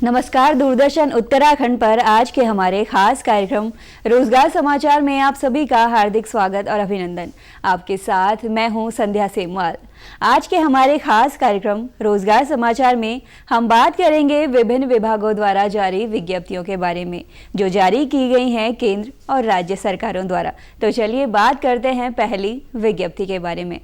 नमस्कार। दूरदर्शन उत्तराखंड पर आज के हमारे खास कार्यक्रम रोजगार समाचार में आप सभी का हार्दिक स्वागत और अभिनंदन। आपके साथ मैं हूं संध्या सेमवाल। आज के हमारे खास कार्यक्रम रोजगार समाचार में हम बात करेंगे विभिन्न विभागों द्वारा जारी विज्ञप्तियों के बारे में जो जारी की गई हैं केंद्र और राज्य सरकारों द्वारा। तो चलिए बात करते हैं पहली विज्ञप्ति के बारे में।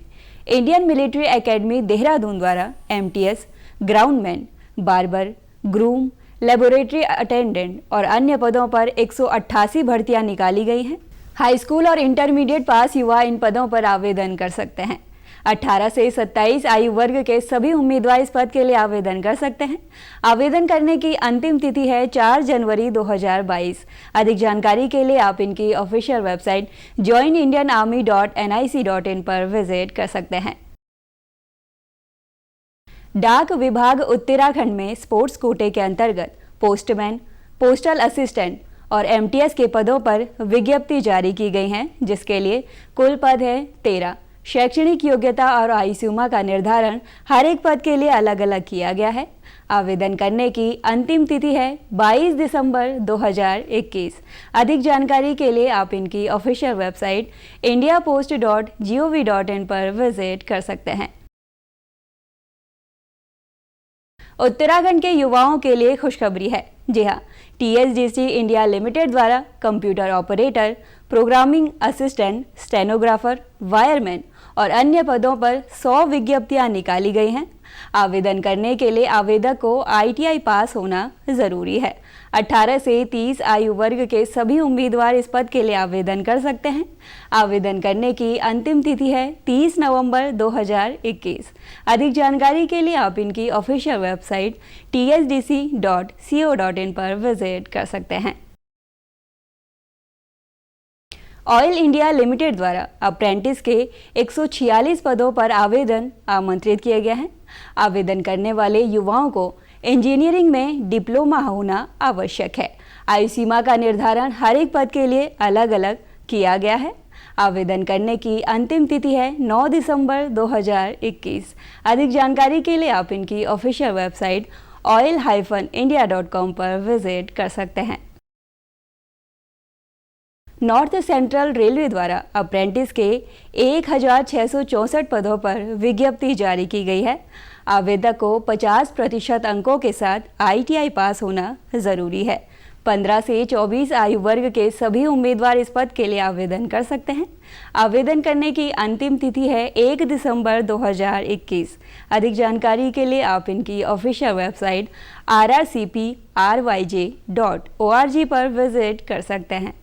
इंडियन मिलिट्री एकेडमी देहरादून द्वारा MTS, groundman, barber, groom, laboratory attendant और अन्य पदों पर 188 भर्तियां निकाली गई हैं। हाई स्कूल और इंटरमीडिएट पास युवा इन पदों पर आवेदन कर सकते हैं। 18 से 27 आयु वर्ग के सभी उम्मीदवार इस पद के लिए आवेदन कर सकते हैं। आवेदन करने की अंतिम तिथि है 4 जनवरी 2022। अधिक जानकारी के लिए आप इनकी ऑफिशियल वेबसाइट joinindianarmy.nic.in पर विजिट कर सकते हैं। डाक विभाग उत्तराखंड में स्पोर्ट्स कोटे के अंतर्गत पोस्टमैन, पोस्टल असिस्टेंट और MTS के पदों पर विज्ञप्ति जारी की गई हैं, जिसके लिए कुल पद है 13। शैक्षणिक योग्यता और आयु सीमा का निर्धारण हर एक पद के लिए अलग अलग किया गया है। आवेदन करने की अंतिम तिथि है 22 दिसंबर 2021। अधिक जानकारी के लिए आप इनकी ऑफिशियल वेबसाइट indiapost.gov.in पर विजिट कर सकते हैं। उत्तराखंड के युवाओं के लिए खुशखबरी है। जी हाँ, TSDC इंडिया लिमिटेड द्वारा computer operator, programming assistant, stenographer, wireman और अन्य पदों पर 100 विज्ञप्तियां निकाली गई हैं। आवेदन करने के लिए आवेदक को ITI पास होना जरूरी है। 18 से 30 आयु वर्ग के सभी उम्मीदवार इस पद के लिए आवेदन कर सकते हैं। आवेदन करने की अंतिम तिथि है 30 नवंबर 2021। अधिक जानकारी के लिए आप इनकी ऑफिशियल वेबसाइट tsdc.co.in पर विजिट कर सकते हैं। ऑयल इंडिया लिमिटेड द्वारा अप्रेंटिस के 146 पदों पर आवेदन आमंत्रित किए गए हैं। आवेदन करने वाले युवाओं को इंजीनियरिंग में डिप्लोमा होना आवश्यक है। आयु सीमा का निर्धारण हर एक पद के लिए अलग अलग किया गया है। आवेदन करने की अंतिम तिथि है 9 दिसंबर 2021। अधिक जानकारी के लिए आप इनकी ऑफिशियल वेबसाइट oil-india.com पर विजिट कर सकते हैं। नॉर्थ सेंट्रल रेलवे द्वारा अप्रेंटिस के 1664 पदों पर विज्ञप्ति जारी की गई है। आवेदक को 50% अंकों के साथ ITI पास होना जरूरी है। 15 से 24 आयु वर्ग के सभी उम्मीदवार इस पद के लिए आवेदन कर सकते हैं। आवेदन करने की अंतिम तिथि है 1 दिसंबर 2021। अधिक जानकारी के लिए आप इनकी ऑफिशियल वेबसाइट rrcpryj.org पर विजिट कर सकते हैं।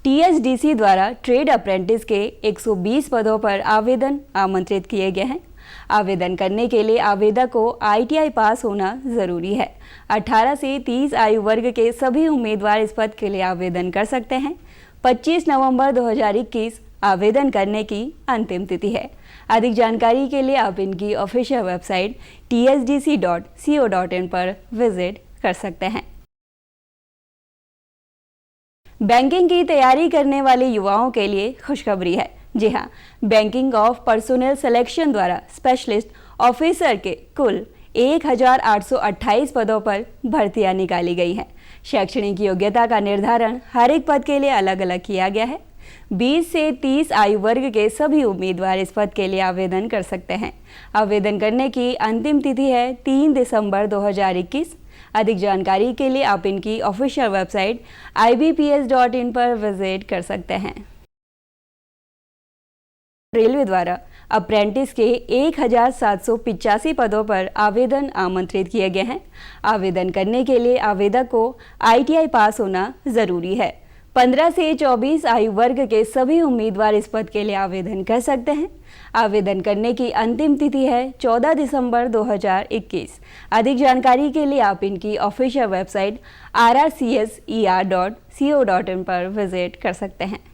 TSDC द्वारा ट्रेड अप्रेंटिस के 120 पदों पर आवेदन आमंत्रित किए गए हैं। आवेदन करने के लिए आवेदक को ITI पास होना जरूरी है। 18 से 30 आयु वर्ग के सभी उम्मीदवार इस पद के लिए आवेदन कर सकते हैं। 25 नवंबर 2021 आवेदन करने की अंतिम तिथि है। अधिक जानकारी के लिए आप इनकी ऑफिशियल वेबसाइट tsdc.co.in पर विजिट कर सकते हैं। बैंकिंग की तैयारी करने वाले युवाओं के लिए खुशखबरी है। जी हाँ, बैंकिंग ऑफ पर्सोनेल सिलेक्शन द्वारा स्पेशलिस्ट ऑफिसर के कुल 1828 पदों पर भर्तियां निकाली गई हैं। शैक्षणिक योग्यता का निर्धारण हर एक पद के लिए अलग अलग किया गया है। 20 से 30 आयु वर्ग के सभी उम्मीदवार इस पद के लिए आवेदन कर सकते हैं। आवेदन करने की अंतिम तिथि है 3 दिसंबर 2021। अधिक जानकारी के लिए आप इनकी ऑफिशियल वेबसाइट ibps.in पर विजिट कर सकते हैं। रेलवे द्वारा अप्रेंटिस के 1785 पदों पर आवेदन आमंत्रित किए गए हैं। आवेदन करने के लिए आवेदक को ITI पास होना जरूरी है। 15 से 24 आयु वर्ग के सभी उम्मीदवार इस पद के लिए आवेदन कर सकते हैं। आवेदन करने की अंतिम तिथि है 14 दिसंबर 2021। अधिक जानकारी के लिए आप इनकी ऑफिशियल वेबसाइट rrcser.co.in पर विजिट कर सकते हैं।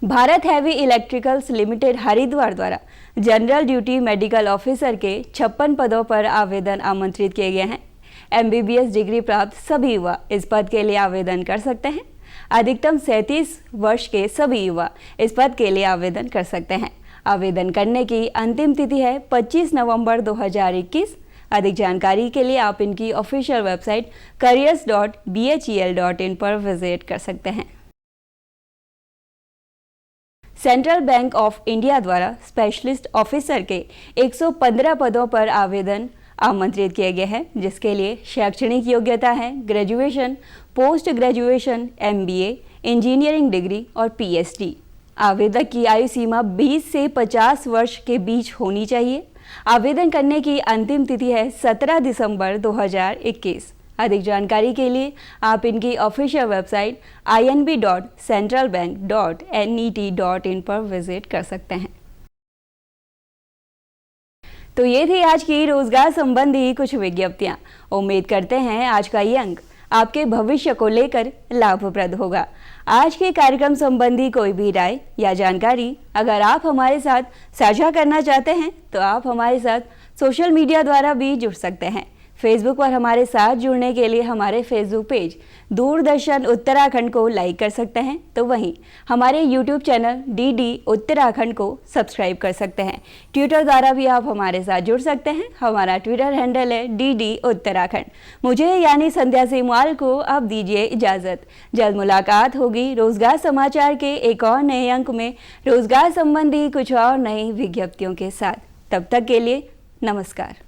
Bharat heavy electricals limited Haridwar द्वारा जनरल ड्यूटी मेडिकल ऑफिसर के 56 पदों पर आवेदन आमंत्रित किए गए हैं। MBBS डिग्री प्राप्त सभी युवा इस पद के लिए आवेदन कर सकते हैं। अधिकतम 37 वर्ष के सभी युवा इस पद के लिए आवेदन कर सकते हैं। आवेदन करने की अंतिम तिथि है 25 नवंबर 2021। अधिक जानकारी के लिए आप इनकी ऑफिशियल वेबसाइट careers.bhel.in पर विजिट कर सकते हैं। सेंट्रल बैंक ऑफ इंडिया द्वारा स्पेशलिस्ट ऑफिसर के 115 पदों पर आवेदन आमंत्रित किए गए हैं, जिसके लिए शैक्षणिक योग्यता है graduation, post graduation, MBA, engineering degree और PhD। आवेदक की आयु सीमा 20 से 50 वर्ष के बीच होनी चाहिए। आवेदन करने की अंतिम तिथि है 17 दिसंबर 2021। अधिक जानकारी के लिए आप इनकी ऑफिशियल वेबसाइट inb.centralbank.net.in पर विजिट कर सकते हैं। तो ये थी आज की रोजगार संबंधी कुछ विज्ञप्तियां। उम्मीद करते हैं आज का ये अंक आपके भविष्य को लेकर लाभप्रद होगा। आज के कार्यक्रम संबंधी कोई भी राय या जानकारी अगर आप हमारे साथ साझा करना चाहते हैं तो आप हमारे साथ सोशल मीडिया द्वारा भी जुड़ सकते हैं। फेसबुक पर हमारे साथ जुड़ने के लिए हमारे फेसबुक पेज दूरदर्शन उत्तराखंड को लाइक कर सकते हैं, तो वहीं हमारे यूट्यूब चैनल DD उत्तराखंड को सब्सक्राइब कर सकते हैं। ट्विटर द्वारा भी आप हमारे साथ जुड़ सकते हैं। हमारा ट्विटर हैंडल है DD उत्तराखंड। मुझे यानी संध्या सेमवाल को अब दीजिए इजाज़त। जल्द मुलाकात होगी रोजगार समाचार के एक और नए अंक में रोजगार संबंधी कुछ और नई विज्ञप्तियों के साथ। तब तक के लिए नमस्कार।